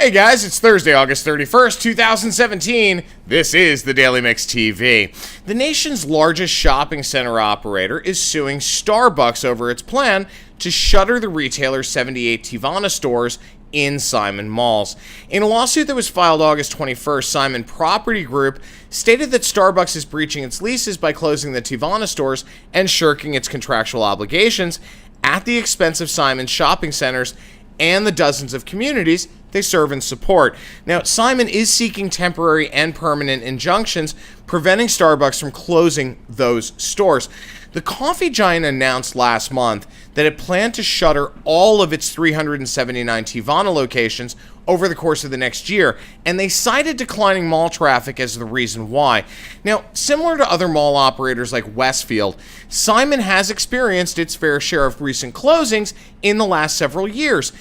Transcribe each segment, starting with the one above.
Hey guys, it's Thursday, August 31st, 2017. This is the Daily Mix TV. The nation's largest shopping center operator is suing Starbucks over its plan to shutter the retailer's 78 Teavana stores in Simon Malls. In a lawsuit that was filed August 21st, Simon Property Group stated that Starbucks is breaching its leases by closing the Teavana stores and shirking its contractual obligations at the expense of Simon's shopping centers and the dozens of communities they serve and support. Now, Simon is seeking temporary and permanent injunctions preventing Starbucks from closing those stores. The coffee giant announced last month that it planned to shutter all of its 379 Teavana locations over the course of the next year, and they cited declining mall traffic as the reason why. Now, similar to other mall operators like Westfield, Simon has experienced its fair share of recent closings in the last several years.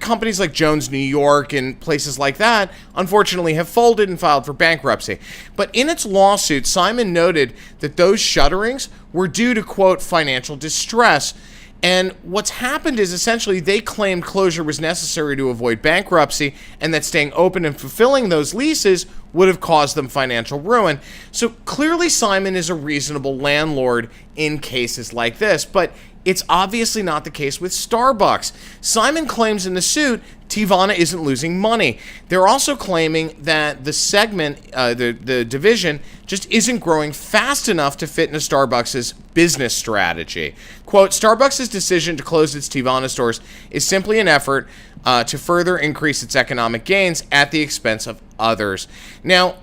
Companies like Jones New York and places like that, unfortunately, have folded and filed for bankruptcy. But in its lawsuit, Simon noted that those shutterings were due to, quote, financial distress. And what's happened is essentially they claimed closure was necessary to avoid bankruptcy and that staying open and fulfilling those leases would have caused them financial ruin. So clearly Simon is a reasonable landlord in cases like this, but it's obviously not the case with Starbucks. Simon claims in the suit Teavana isn't losing money. They're also claiming that the segment, the division, just isn't growing fast enough to fit into Starbucks' business strategy. Quote, Starbucks' decision to close its Teavana stores is simply an effort to further increase its economic gains at the expense of others. Now,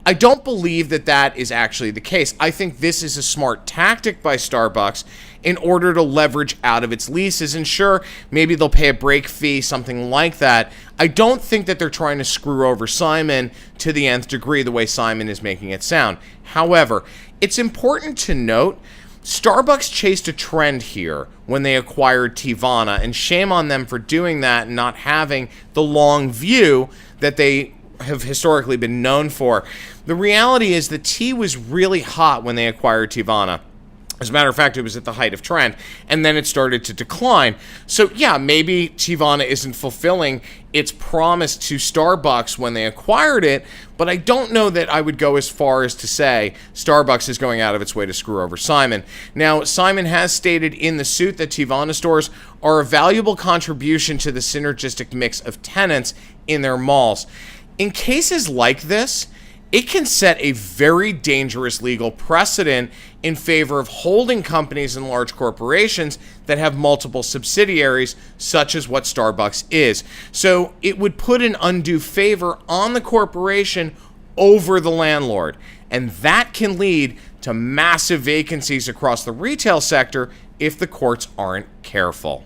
I don't believe that that is actually the case. I think this is a smart tactic by Starbucks in order to leverage out of its leases. And sure, maybe they'll pay a break fee, something like that. I don't think that they're trying to screw over Simon to the nth degree the way Simon is making it sound. However, it's important to note Starbucks chased a trend here when they acquired Teavana, and shame on them for doing that and not having the long view that they have historically been known for. The reality is that tea was really hot when they acquired Teavana. As a matter of fact, it was at the height of trend, and then it started to decline. So yeah, maybe Teavana isn't fulfilling its promise to Starbucks when they acquired it, but I don't know that I would go as far as to say Starbucks is going out of its way to screw over Simon. Now, Simon has stated in the suit that Teavana stores are a valuable contribution to the synergistic mix of tenants in their malls. In cases like this, it can set a very dangerous legal precedent in favor of holding companies and large corporations that have multiple subsidiaries, such as what Starbucks is. So it would put an undue favor on the corporation over the landlord, and that can lead to massive vacancies across the retail sector if the courts aren't careful.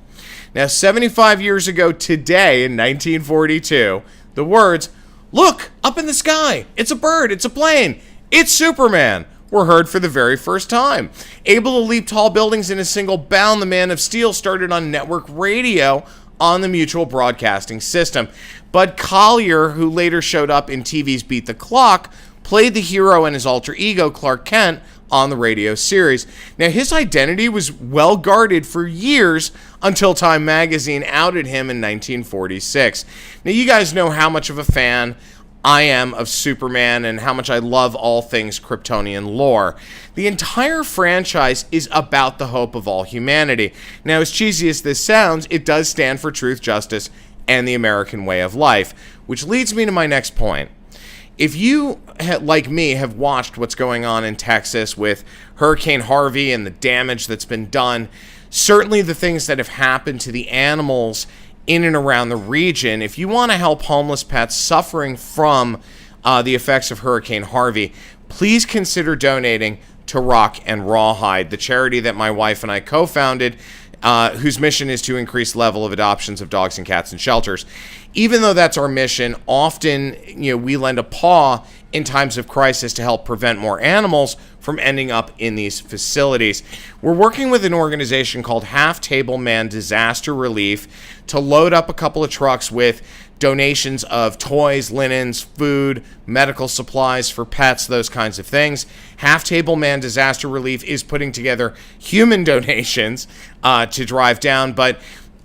Now, 75 years ago today, in 1942, the words, "Look, up in the sky, it's a bird, it's a plane, it's Superman," were heard for the very first time. Able to leap tall buildings in a single bound, the Man of Steel started on network radio on the Mutual Broadcasting System. Bud Collyer, who later showed up in TV's Beat the Clock, played the hero and his alter ego, Clark Kent, on the radio series. Now, his identity was well guarded for years until Time magazine outed him in 1946. Now, you guys know how much of a fan I am of Superman and how much I love all things Kryptonian lore. The entire franchise is about the hope of all humanity. Now, as cheesy as this sounds, it does stand for truth, justice, and the American way of life, which leads me to my next point. If you, like me, have watched what's going on in Texas with Hurricane Harvey and the damage that's been done, certainly the things that have happened to the animals in and around the region, if you want to help homeless pets suffering from the effects of Hurricane Harvey, please consider donating to Rock and Rawhide, the charity that my wife and I co-founded, whose mission is to increase the level of adoptions of dogs and cats in shelters. Even though that's our mission, often we lend a paw in times of crisis to help prevent more animals from ending up in these facilities. We're working with an organization called Half Table Man Disaster Relief to load up a couple of trucks with donations of toys, linens, food, medical supplies for pets, those kinds of things. Half Table Man Disaster Relief is putting together human donations to drive down, but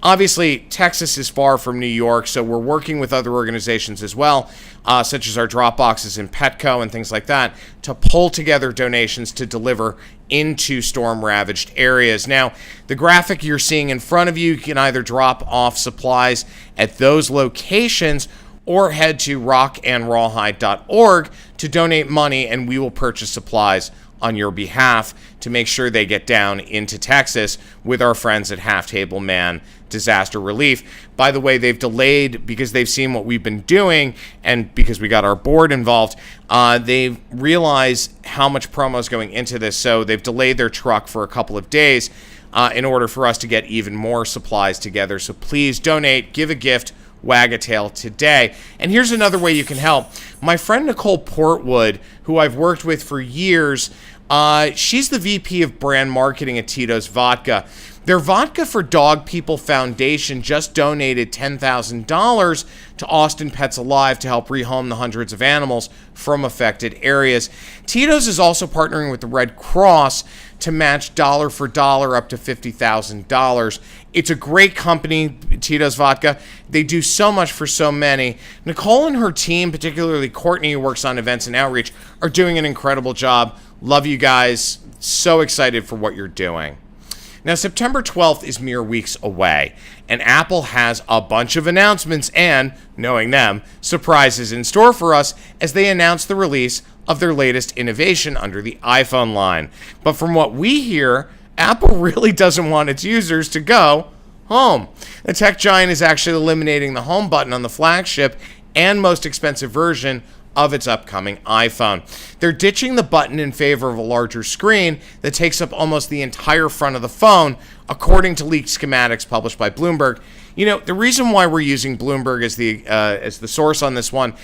Obviously, Texas is far from New York, so we're working with other organizations as well, such as our drop boxes in Petco and things like that, to pull together donations to deliver into storm-ravaged areas. Now, the graphic you're seeing in front of you can either drop off supplies at those locations or head to rockandrawhide.org to donate money, and we will purchase supplies on your behalf to make sure they get down into Texas with our friends at Half Table Man Disaster Relief. By the way, they've delayed because they've seen what we've been doing, and because we got our board involved, they've realized how much promo is going into this, so they've delayed their truck for a couple of days in order for us to get even more supplies together. So please donate, give a gift, wag a tail today. And here's another way you can help. My friend Nicole Portwood, who I've worked with for years, she's the VP of brand marketing at Tito's Vodka. Their Vodka for Dog People Foundation just donated $10,000 to Austin Pets Alive to help rehome the hundreds of animals from affected areas. Tito's is also partnering with the Red Cross to match dollar for dollar up to $50,000. It's a great company, Tito's Vodka. They do so much for so many. Nicole and her team, particularly Courtney, who works on events and outreach, are doing an incredible job. Love you guys. So excited for what you're doing. Now, September 12th is mere weeks away, and Apple has a bunch of announcements and, knowing them, surprises in store for us as they announce the release of their latest innovation under the iPhone line. But from what we hear, Apple really doesn't want its users to go home. The tech giant is actually eliminating the home button on the flagship and most expensive version of its upcoming iPhone. They're ditching the button in favor of a larger screen that takes up almost the entire front of the phone, according to leaked schematics published by Bloomberg. You know, the reason why we're using Bloomberg as the source on this one,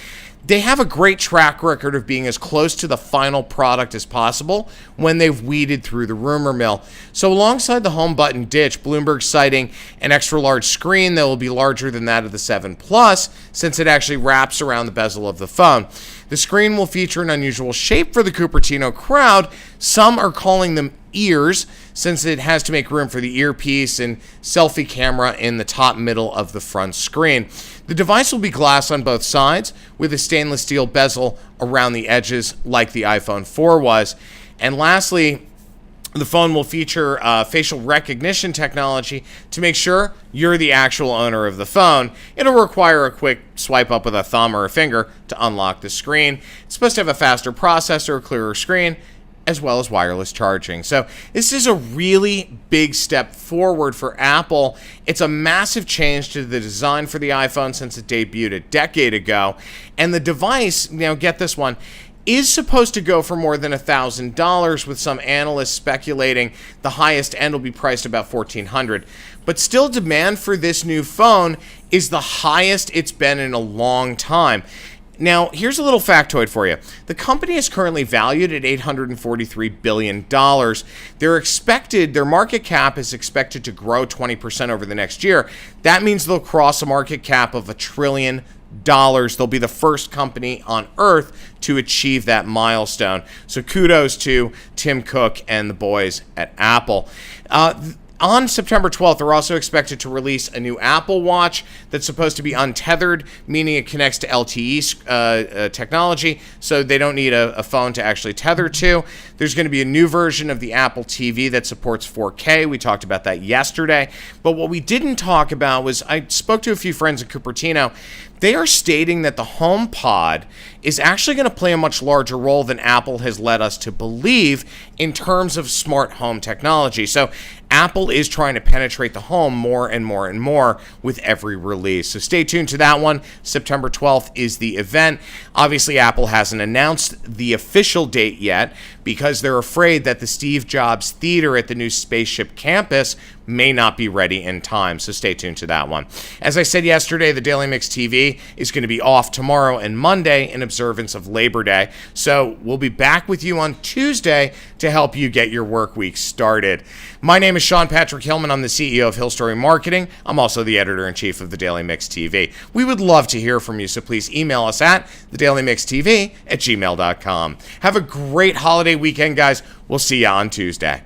they have a great track record of being as close to the final product as possible when they've weeded through the rumor mill. So alongside the home button ditch, Bloomberg's citing an extra large screen that will be larger than that of the 7 Plus, since it actually wraps around the bezel of the phone. The screen will feature an unusual shape for the Cupertino crowd. Some are calling them ears, since it has to make room for the earpiece and selfie camera in the top middle of the front screen. The device will be glass on both sides, with a stainless steel bezel around the edges like the iPhone 4 was. And lastly, the phone will feature facial recognition technology to make sure you're the actual owner of the phone. It'll require a quick swipe up with a thumb or a finger to unlock the screen. It's supposed to have a faster processor, a clearer screen, as well as wireless charging. So this is a really big step forward for Apple. It's a massive change to the design for the iPhone since it debuted a decade ago. And the device, now get this one, is supposed to go for more than $1,000, with some analysts speculating the highest end will be priced about $1,400. But still, demand for this new phone is the highest it's been in a long time. Now, here's a little factoid for you. The company is currently valued at $843 billion. Their market cap is expected to grow 20% over the next year. That means they'll cross a market cap of $1 trillion. They'll be the first company on Earth to achieve that milestone. So kudos to Tim Cook and the boys at Apple. On September 12th, they're also expected to release a new Apple Watch that's supposed to be untethered, meaning it connects to LTE technology, so they don't need a phone to actually tether to. There's going to be a new version of the Apple TV that supports 4K. We talked about that yesterday. But what we didn't talk about was, I spoke to a few friends at Cupertino. They are stating that the HomePod is actually going to play a much larger role than Apple has led us to believe in terms of smart home technology. So Apple is trying to penetrate the home more and more and more with every release. So stay tuned to that one. September 12th is the event. Obviously, Apple hasn't announced the official date yet because they're afraid that the Steve Jobs Theater at the new Spaceship Campus may not be ready in time. So stay tuned to that one. As I said yesterday, the Daily Mix TV is going to be off tomorrow and Monday in observance of Labor Day. So we'll be back with you on Tuesday to help you get your work week started. My name is Sean Patrick Hillman. I'm the CEO of Hill Story Marketing. I'm also the editor-in-chief of the Daily Mix TV. We would love to hear from you, so please email us at thedailymixtv@gmail.com. Have a great holiday weekend, guys. We'll see you on Tuesday.